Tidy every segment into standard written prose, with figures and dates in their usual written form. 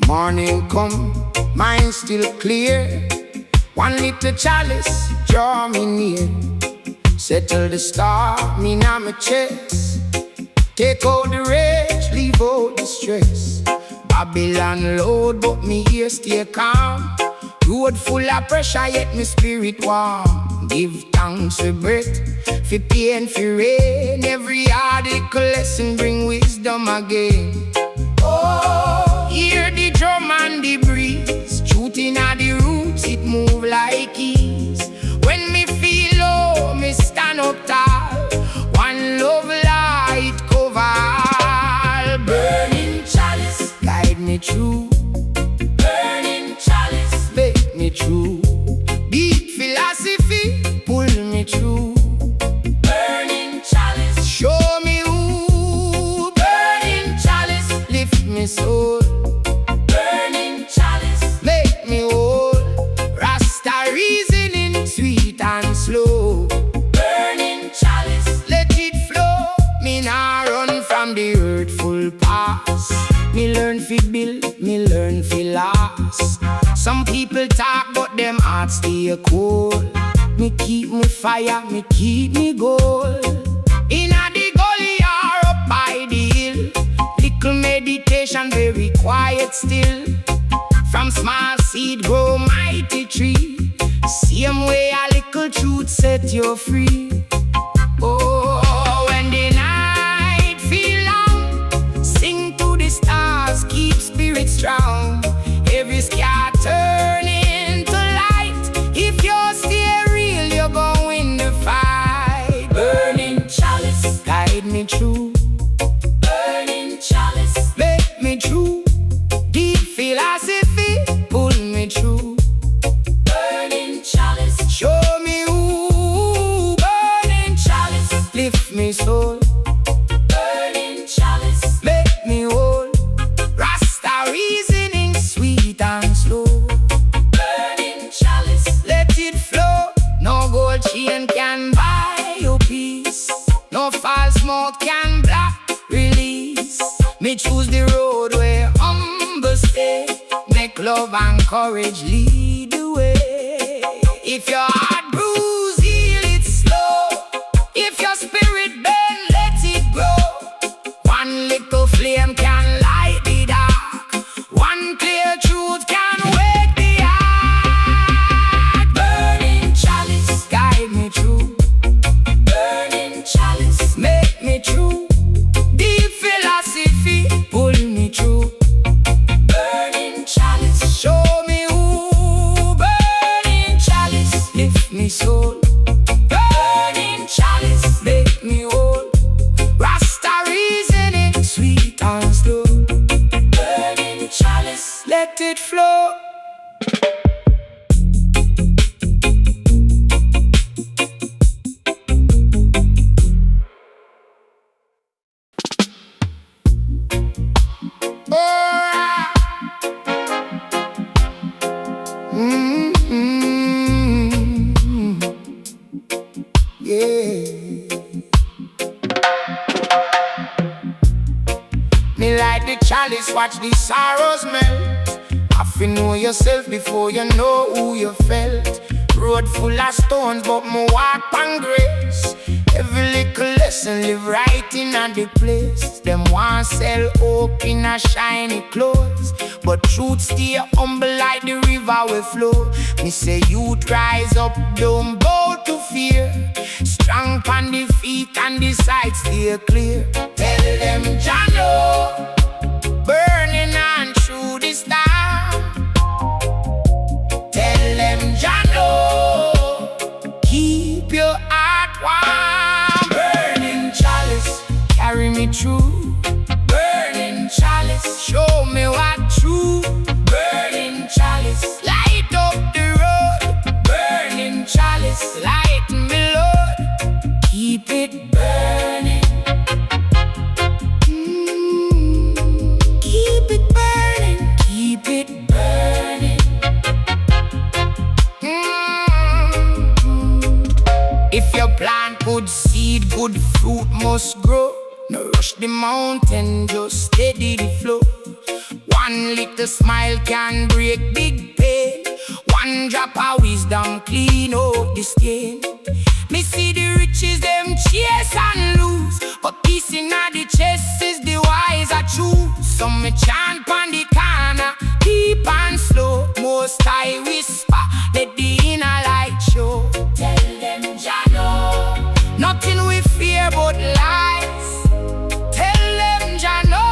Morning come, mind still clear. One little chalice, draw me near. Settle the star, me now my chest. Take out the rage, leave out the stress. Babylon load, but me here stay calm. Road full of pressure, yet me spirit warm. Give thanks for breath, for pain, for rain. Every article lesson bring wisdom again. Oh, hear the drum and the breeze. Truth inna the roots, it move like ease. When me feel low, me stand up tall. One love light cover all. Burning chalice, guide me through. Burning chalice, make me true. Deep philosophy, pull me through. Burning chalice, show me who. Burning chalice, lift me soul. Burning chalice, make me whole. Rasta reasoning, sweet and slow. Burning chalice, let it flow. Me nah run from the hurtful past. Me learn fi build, me learn fi last. Some people talk but them hearts stay cold. Me keep me fire, me keep me gold. Inna the gully or up by the hill. Little meditation, very quiet still. From small seed grow mighty tree. Same way a little truth set you free. Oh, when the night feel long, sing to the stars, keep spirit strong. Every scar turn into light. If you stay real, you're going to fight. Burning chalice, guide me through. Burning chalice, make me true. Deep philosophy, pull me through. Burning chalice, show me who. Burning chalice, lift me soul. Burning chalice, make me whole. Rasta reasoning, sweet and slow. Burning chalice, let it flow. No gold chain can buy your peace. No false smoke can block release. Me choose the road where humble stay. Make love and courage lead the way. If your heart bruise, heal it slow. If your spirit burn, let it grow. One little flame can light the dark. One clear truth can wake the heart. Burning chalice, guide me through. Burning chalice, make me true. Deep philosophy, pull me through. Burning chalice, show me who. Burning chalice, lift me soul. Burning chalice, make me whole. Rasta reasoning, sweet and slow. Burning chalice, let it flow. Me light the chalice, watch the sorrows melt. Have to know yourself before you know who you felt. Road full of stones, but me walk on grace. Every little lesson live right in the place. Them want sell hope in a shiny clothes, but truth stay humble like the river will flow. Me say youth rise up, don't bow to fear. Strong on the feet and the sight stay clear. Tell them Jano, burning on through the storm. Tell them Jano, keep your heart warm. Burning chalice, carry me through. Burning chalice, show me what true. Burning chalice, light up the road. Burning chalice, light me load. Keep it burning. Keep it burning. Keep it burning. If you plant good seed, good fruit must grow. No rush the mountain, just steady the flow. One little little smile can break big pain. One drop of wisdom clean out the skin. Me see the riches them chase and lose, but peace in the chest is the wise I choose. So me chant on the corner, deep and slow. Most I whisper, let the inner light show. Tell them Jano, nothing we fear but lies. Tell them Jano,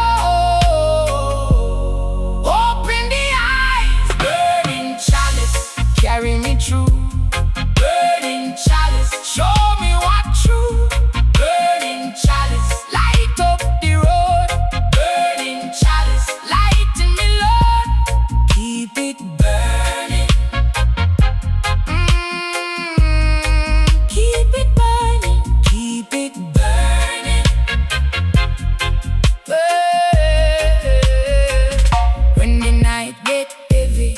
open the eyes. Burning chalice, carry me through. Burning chalice, show me what true. Burning chalice, light up the road. Burning chalice, lighten me, Lord. Keep it burning. Keep it burning. Keep it burning. When the night get heavy,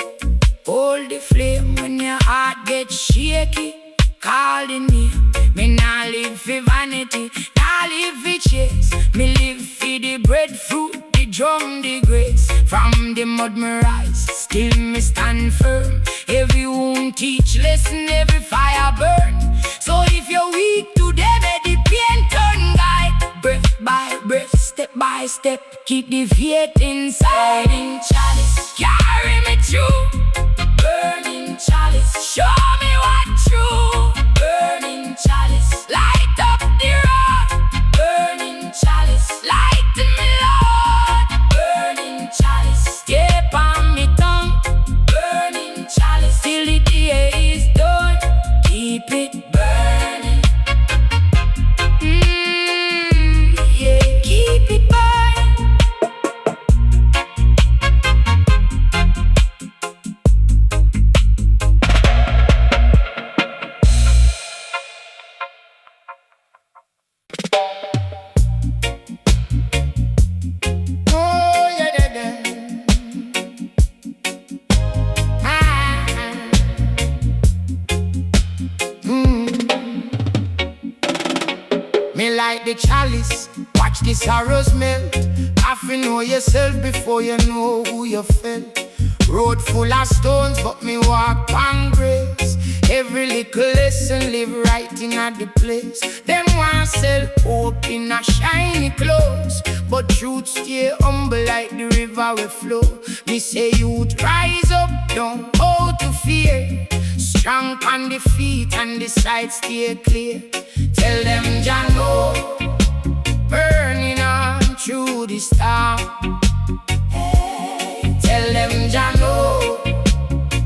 hold the flame. When your heart get shaky, call the name. Me nah live for vanity, nah live for chase. Me live for the breadfruit, the drum, the grace. From the mud me rise, still me stand firm. Every wound teach lesson, every fire burn. So if you're weak today, let the pain turn guide. Breath by breath, step by step, keep the faith inside. Burning chalice, carry me through. Burning chalice, show me what true. Burning chalice, light up the road. Burning chalice, lighten me, Lord. Burning chalice, step on me tongue. Burning chalice, till the day is done. Keep it burning. Yeah, keep it burning. Me like the chalice, watch the sorrows melt. Have to know yourself before you know who you felt. Road full of stones, but me walk on grace. Every little lesson live right in at the place. Them want sell hope in a shiny clothes, but truth stay humble like the river we flow. Me say youth rise up, don't hold to fear. Strong on the feet and the sight stay clear. Tell them Jano, burning on through the storm. Hey, tell them Jano,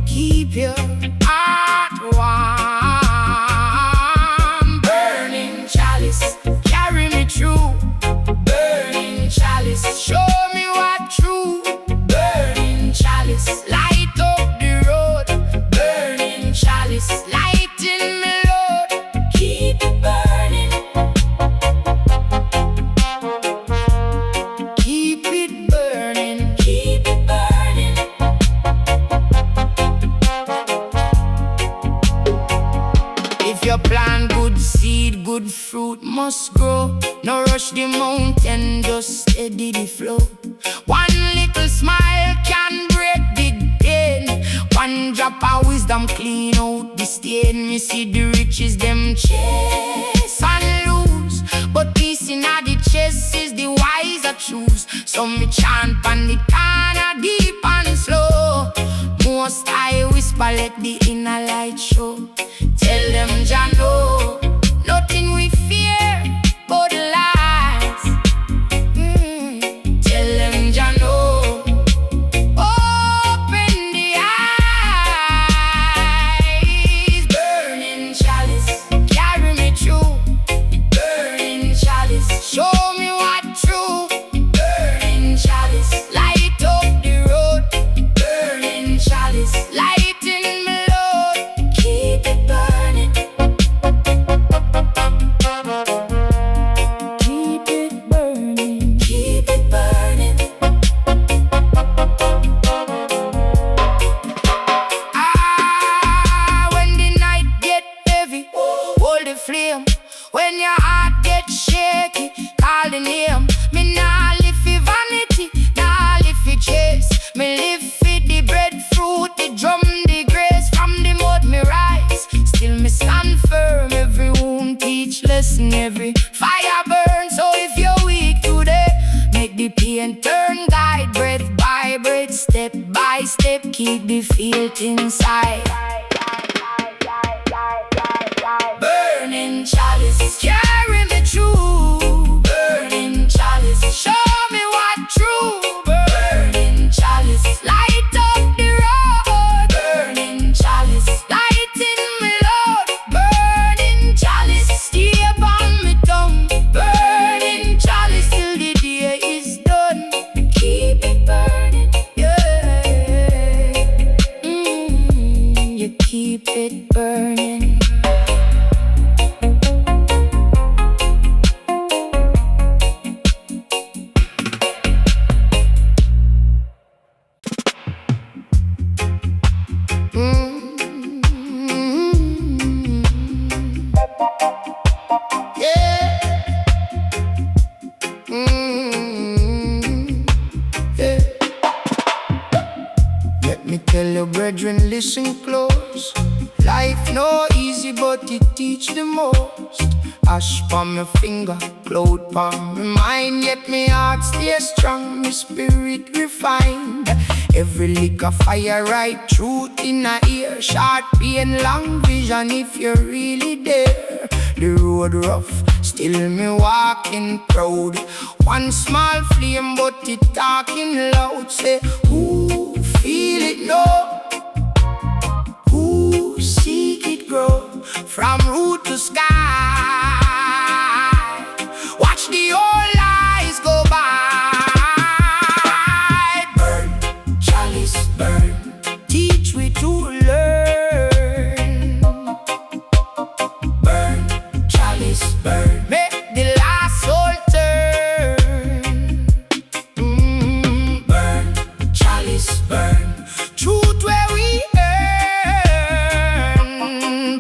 keep your heart warm. Burning chalice, carry me through. Burning chalice, show me what true. Burning chalice, light up the road. Burning chalice, lighten me, Lord. Keep it burning. Keep it burning. Keep it burning. If you plant good seed, good fruit must grow. No rush the mountain, just steady the flow. One little smile can break big pain. One drop of wisdom clean out the stain. Me see the riches them chase and lose, but peace in the chest is the wise I choose. So me chant on the corner deep and slow. Most I whisper, let the inner light show. Tell them Jano, nothing we fear but lies. Tell them Jano, open the eyes. Burning chalice, carry me through. Burning chalice, show me what true. Burning chalice, light up the road. Burning chalice, lighten me, Lord. Keep it step by step, keep the faith inside. Burning chalice, carry me through. Burning chalice, show me what true. Burning chalice, light up the road. Burning chalice, lighten me load. Burning chalice, stay upon me tongue. Burning chalice till the day is done. Keep it burning, yeah. You keep it burning. Let me tell you, brethren, listen close. Life no easy, but it teach the most. Ash from my finger, cloud from my mind. Yet me heart stay strong, my spirit refined. Every lick of fire, right truth in a ear. Short pain, long vision if you're really there. The road rough, still me walking proud. One small flame, but it talking loud. Say, who feel it now? Who seek it grow? From root to sky. Watch the old lies go by. Burn, chalice, burn. Teach we to learn. Burn, chalice, burn. Make the last soul turn. Burn, chalice, burn. Truth where we earn.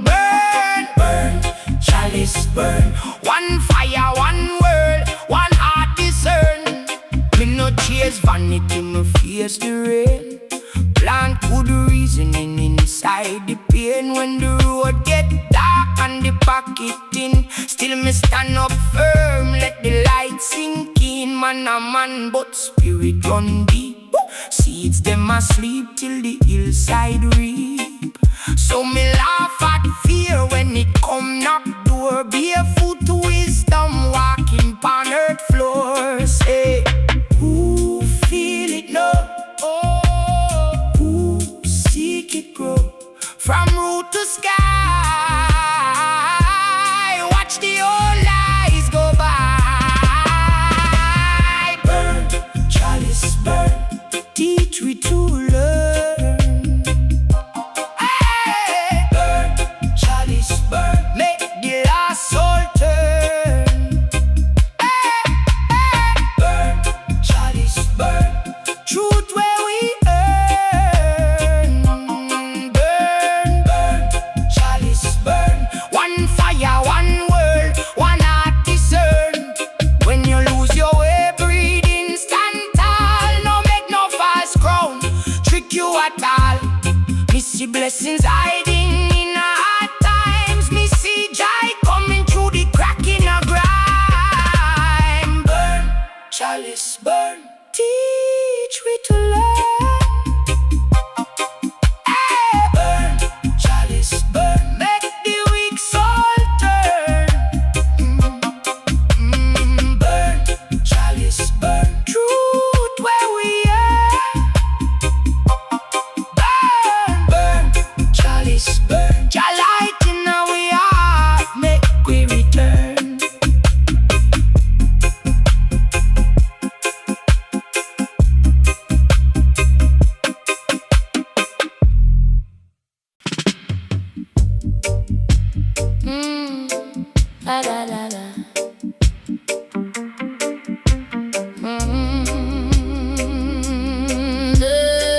Burn, burn, chalice, burn. One fire, one world, one heart discern. Me no chase vanity, me face the rain. Plant good reasoning inside the pain. When the road get dark and the pocket thin, still me stand up firm, let the light sink in. Man a man, but spirit run deep. Seeds them asleep till the hillside reap. So me laugh at fear when it come knock door. Barefoot to wisdom, walking pon earth floor. Say, who feel it now? Oh, who seek it grow? From root to sky. Watch the old lies go by. Burn, chalice, burn. Teach we to learn. Hey, burn, chalice, burn. Make the last soul turn. Hey, hey, burn, chalice, burn. Truth where we earn. Burn, burn, chalice, burn. One fire, one world, one heart discern. When you lose your way, breathing, stand tall. No make no false crown trick you at all. Me see blessings hiding in hard times. Me see joy coming through the crack in a grime. Burn, chalice, burn. Teach we to learn. Hey, burn, chalice, burn. Make the weak soul turn. Burn, chalice, burn. Truth where we are. Burn, burn, chalice, burn. Jah light in our heart, make we return. La la la la.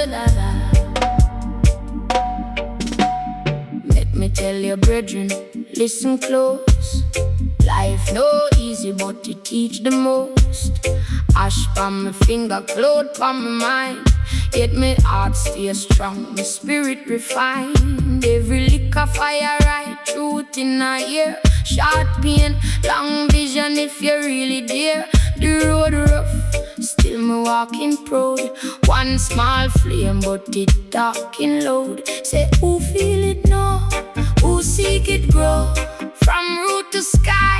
La la. Let me tell you, brethren, listen close. Life no easy, but it teach the most. Ash from my finger, cloud from my mind. Yet my heart stay strong, my spirit refined. Every lick of fire, right truth in a ear. Short pain, long vision if you're really there. The road rough, still me walking proud. One small flame, but it darking loud. Say, who feel it now? Who seek it grow? From root to sky,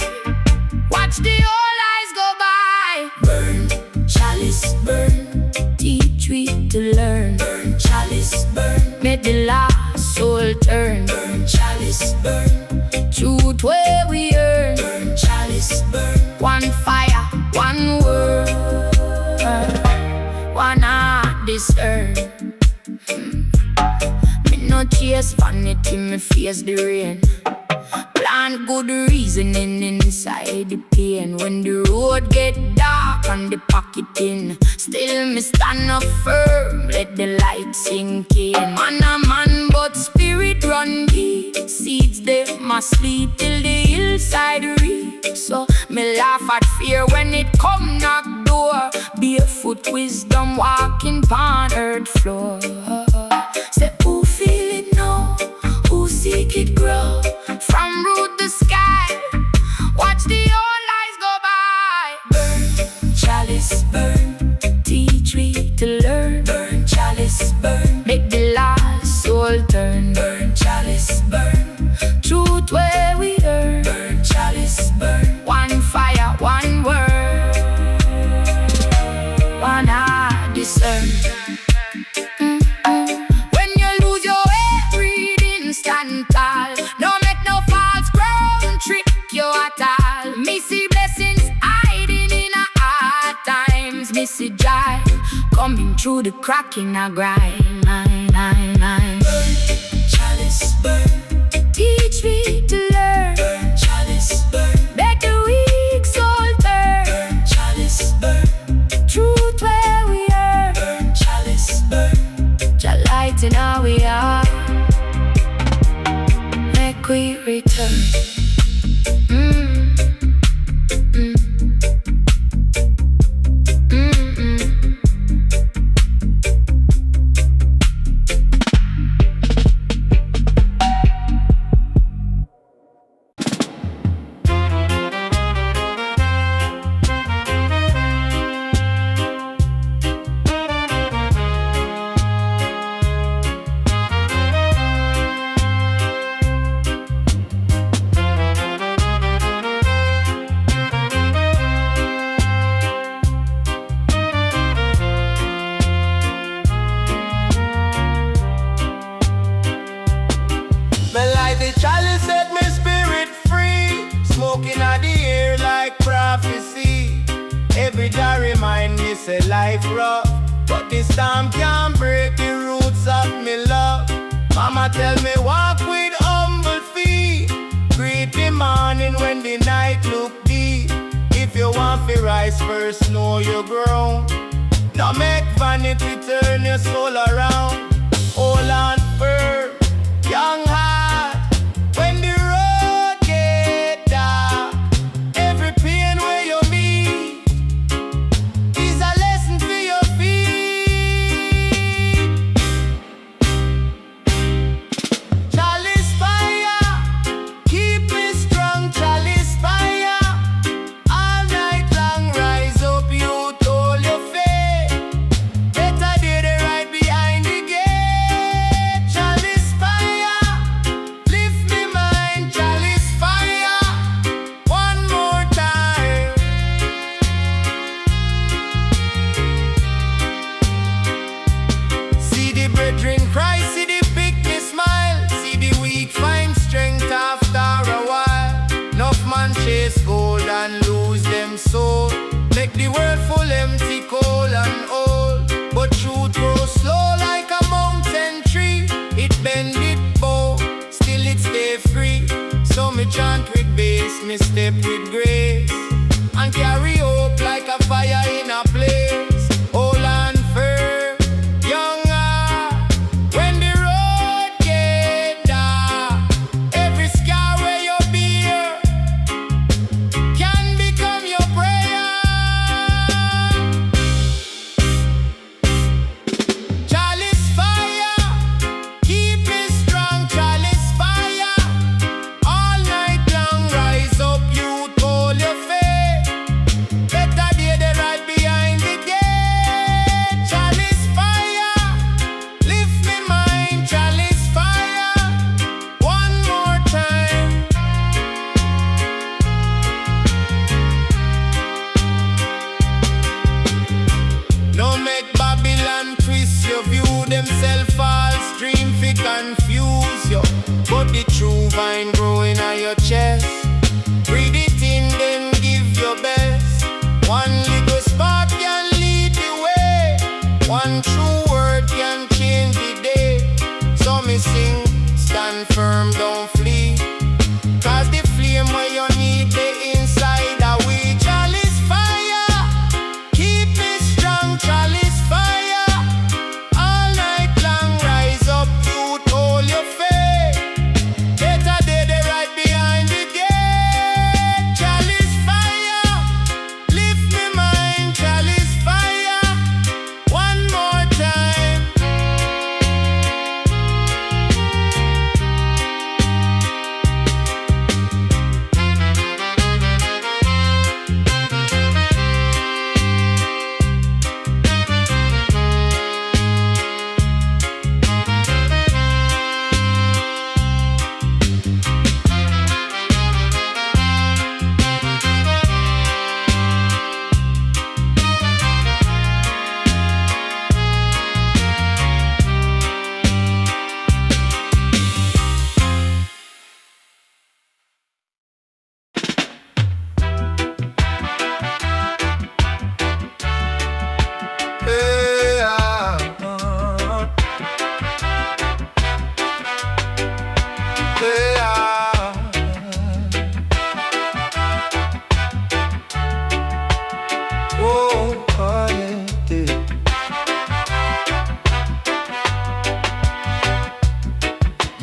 watch the whole eyes go by. Burn, chalice, burn, teach we to learn. Burn, chalice, burn, make the last soul turn. Burn, chalice, burn, truth where we earn. Burn, chalice, burn, one fire, one word, one heart this earth. Me no chase vanity, me face the rain. Plant good reasoning inside the pain. When the road get dark and the pocket in, still me stand up firm, let the light sink in. Man a man but spirit run deep. Seeds they must sleep till the hillside reach. So me laugh at fear when it come knock door. Barefoot wisdom walking pon earth floor. Say who feel it now? Who seek it grow? From root to sky, watch the whole eyes go by. Burn, chalice, burn, teach we to learn. Burn, chalice, burn, make the last soul turn. Burn, chalice, burn, truth where we earn. Burn, chalice, burn, one fire, one word, one heart discern. When you lose your way, breathing stand tall. No make no false ground trick you at all. Me see blessings hiding in a hard times. Me see joy coming through the crack in a grind. Burn, chalice, burn, teach me to learn. Burn, chalice, burn, make the weak soul turn. Burn, chalice, burn, truth where we are. Burn, chalice, burn, your light in how we are. Make we return. Say life rough, but this time can't break the roots of me love. Mama tell me walk with humble feet. Greet the morning when the night look deep. If you want to rise first, know you're grown. Now make vanity turn your soul around. Hold on firm, young heart. When the road get dark, every pain where you meet is a lesson for your feet. Chalice fire, keep me strong. Chalice fire, all night long rise up, you hold your faith. Better do the right behind the gate. Chalice fire, lift me mind. Chalice fire, one more time. See the brethren cry, see the picnic smile, see the weak find strength after a while. Enough man chase gold and lose them soul. Make the world full empty, cold and old. But truth grows slow like a mountain tree. It bend, it bow, still it stay free. So me chant with bass, me step with grace, and carry hope like a fire in a place. Hold on firm, young heart. When the road get dark, every scar where you bear can become your prayer. Chalice fire, keep me strong. Chalice fire, all night long rise up, you hold your faith. themselves false dream fi confuse you. But the true vine growing on your chest. Breathe it in, then give your best. One little spark can lead the way. One true word can change the day. So me sing, stand firm, don't flee. Cause the flame where you need the inside of we. Chalice fire, keep me strong, chalice fire. All night long, rise up, youth, hold your faith. Better day, they right behind the gate. Chalice fire, lift me mind, chalice fire. One more time.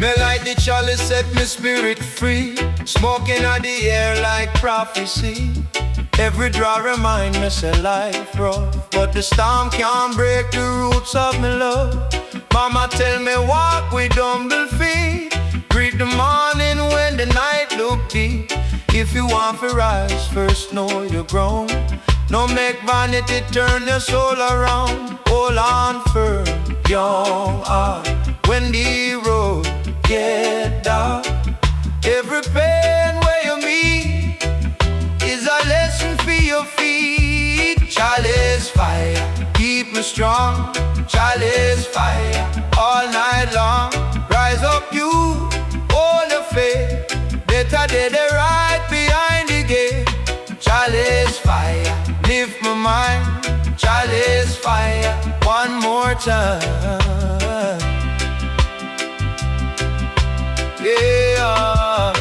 Me light the chalice, set me spirit free. Smoking on the air like prophecy. Every draw remind me say life rough, but the storm can't break the roots of me love. Mama tell me walk with humble feet. Greet the morning when the night look deep. If you want to rise, first know you're grown. No make vanity turn your soul around. Hold on firm, young heart. When the road get dark, every pain where you meet is a lesson for your feet. Chalice fire, keep me strong. Chalice fire, all night long. Rise up you, hold your faith. Better day they right behind the gate. Chalice fire, lift my mind. Chalice fire, one more time. Yeah.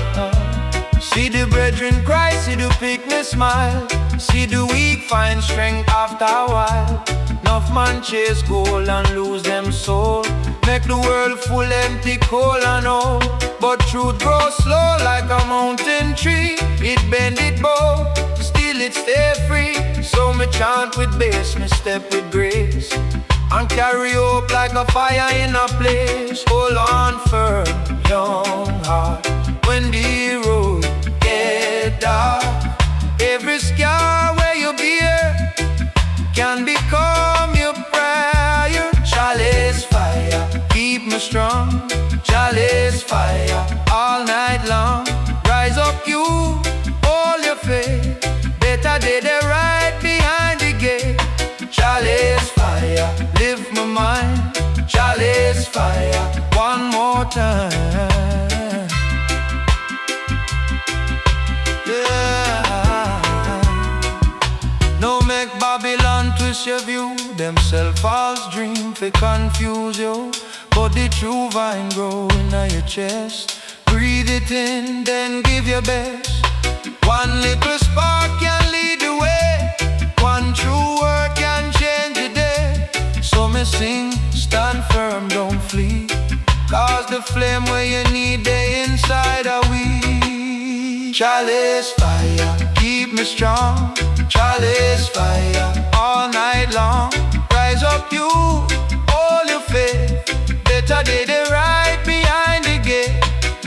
See the brethren cry, see the picnic smile. See the weak find strength after a while. Enough man chase gold and lose them soul. Make the world full empty, cold and old. But truth grows slow like a mountain tree. It bend, it bow, still it stay free. So me chant with bass, me step with grace, and carry hope like a fire in a place. Hold on firm, young heart. When the road get dark, every scar where you bear can become your prayer. Chalice fire, keep me strong. Chalice fire, all night long. Rise up you, hold your faith. Better day they right behind the gate. Chalice fire, lift my mind. Chalice fire, one more time. Yeah. No make Babylon twist your view. Themself false dream fi confuse you. But the true vine grow in your chest. Breathe it in, then give your best. One little spark can lead the way. One true word can change the day. So me sing, stand firm, don't flee. Cause the flame where you need the inside are we. Chalice fire, keep me strong. Chalice fire, all night long. Rise up you, hold your faith. Better day they right behind the gate.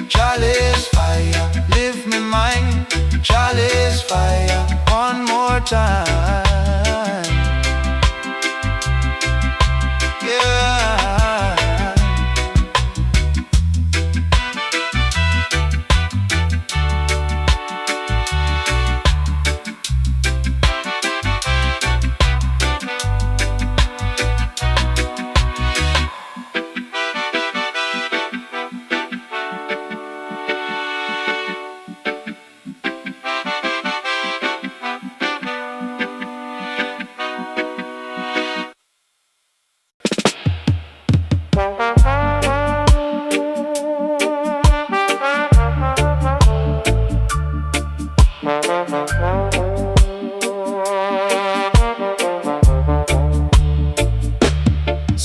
Chalice fire, lift me mind. Chalice fire, one more time. Yeah.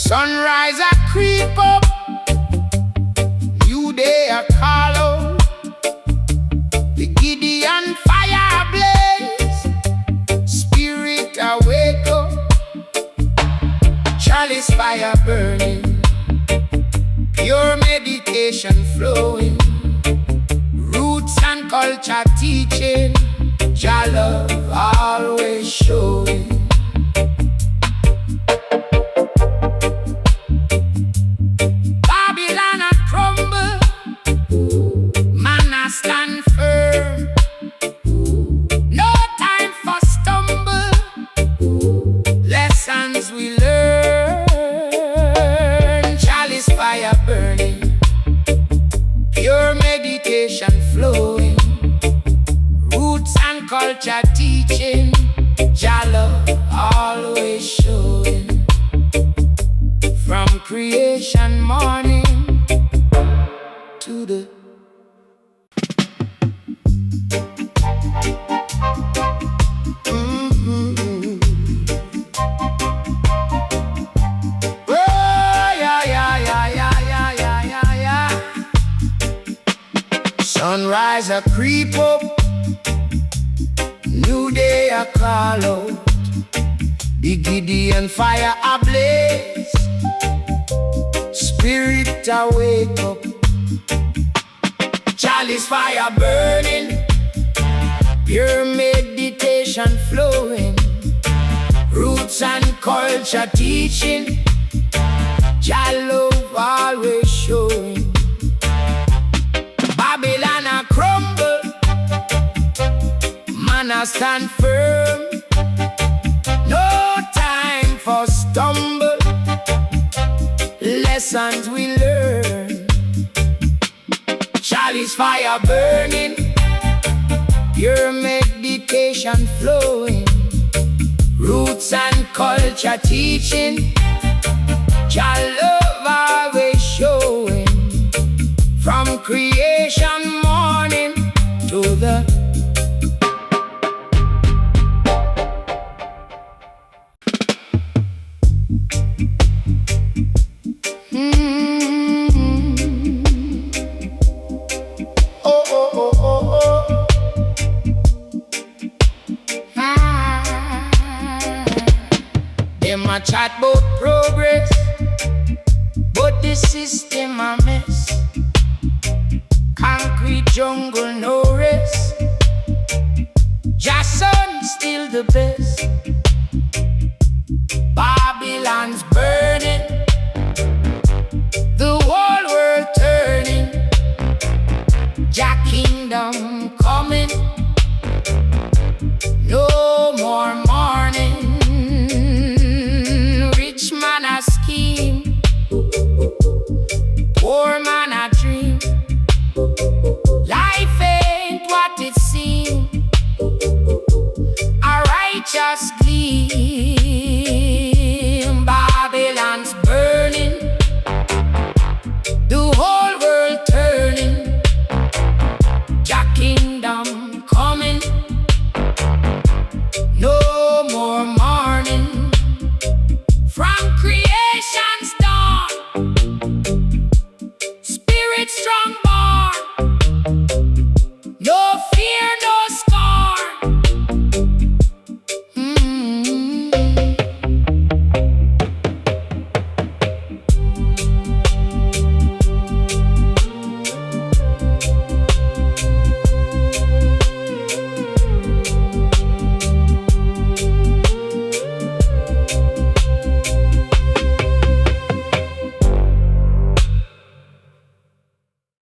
Sunrise a creep up, new day a call out. The Gideon fire blaze, spirit a wake up. Chalice fire burning, pure meditation flowing. Roots and culture teaching, Jah love always showing. Babylon a crumble, man a stand firm. No time for stumble, lessons we learn. Chalice fire burning, pure meditation flowing. Roots and culture teaching, Jah love always showing. From creation morning to the Oh, yeah, yeah, yeah, yeah, yeah, yeah, yeah, yeah. Sunrise a creep up, new day a call out. The Gideon fire ablaze, spirit a wake up. Chalice fire burning, pure meditation flowing. Roots and culture teaching, Jah love always showing. Babylon a crumble, man a stand firm. No time for stumble, lessons we learn. Chalice fire burning, pure meditation flowing. Roots and culture teaching, Jah love always showing. From creation morning to the Them a chat about progress, but the system a mess. Concrete jungle, no rest. Jah son still the best.